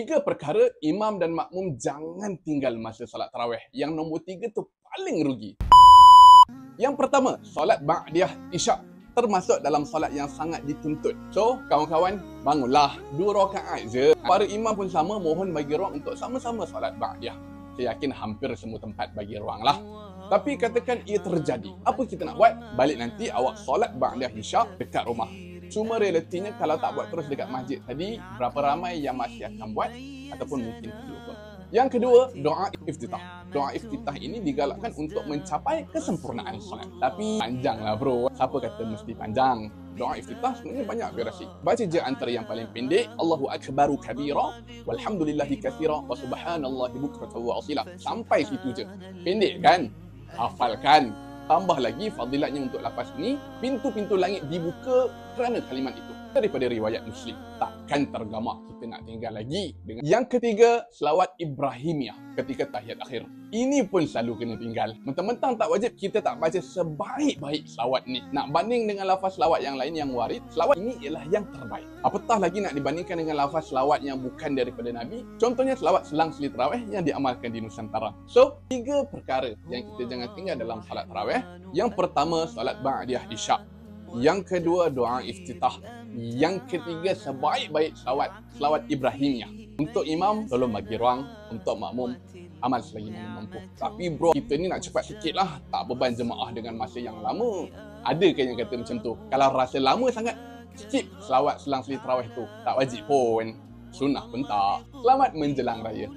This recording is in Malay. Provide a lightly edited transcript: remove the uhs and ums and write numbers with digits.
Tiga perkara imam dan makmum jangan tinggal masa solat tarawih. Yang nombor 3 tu paling rugi. Yang pertama, solat ba'diyah isyak termasuk dalam solat yang sangat dituntut. So, kawan-kawan, bangunlah 2 rakaat je. Para imam pun sama, mohon bagi ruang untuk sama-sama solat ba'diyah. Saya yakin hampir semua tempat bagi ruang lah. Tapi katakan ia terjadi. Apa kita nak buat? Balik nanti awak solat ba'diyah isyak dekat rumah. Cuma realitinya kalau tak buat terus dekat masjid tadi, berapa ramai yang masih akan buat ataupun mungkin terlupa. Yang kedua, doa iftitah. Doa iftitah ini digalakkan untuk mencapai kesempurnaan solat. Tapi panjanglah bro. Siapa kata mesti panjang? Doa iftitah sebenarnya banyak variasi. Baca je antara yang paling pendek, Allahu akbaru kabira, walhamdulillahi katsira, wa subhanallahi bukratan wa asila. Sampai situ je. Pendek kan? Hafalkan. Tambah lagi fadilatnya untuk lafaz ini, pintu-pintu langit dibuka kerana kalimat itu. Daripada riwayat Muslim. Takkan tergamak kita nak tinggal lagi dengan. Yang ketiga, selawat Ibrahimiyah ketika tahiyat akhir. Ini pun selalu kena tinggal. Mentang-mentang tak wajib, kita tak baca sebaik-baik selawat ni. Nak banding dengan lafaz selawat yang lain yang warid, selawat ini ialah yang terbaik. Apatah lagi nak dibandingkan dengan lafaz selawat yang bukan daripada Nabi. Contohnya selawat selang seli tarawih yang diamalkan di Nusantara. So, 3 perkara yang kita jangan tinggal dalam salat tarawih. Yang pertama, solat ba'diyah isyak. Yang kedua, doa iftitah. Yang ketiga, sebaik-baik selawat Ibrahimiyah. Untuk imam, tolong bagi ruang. Untuk makmum, amal selagi mana mampu. Tapi bro, kita ni nak cepat sikit lah. Tak beban jemaah dengan masa yang lama. Ada kan yang kata macam tu? Kalau rasa lama sangat, skip selawat selang seli tarawih tu. Tak wajib pun. Sunnah pun tak. Selamat menjelang raya.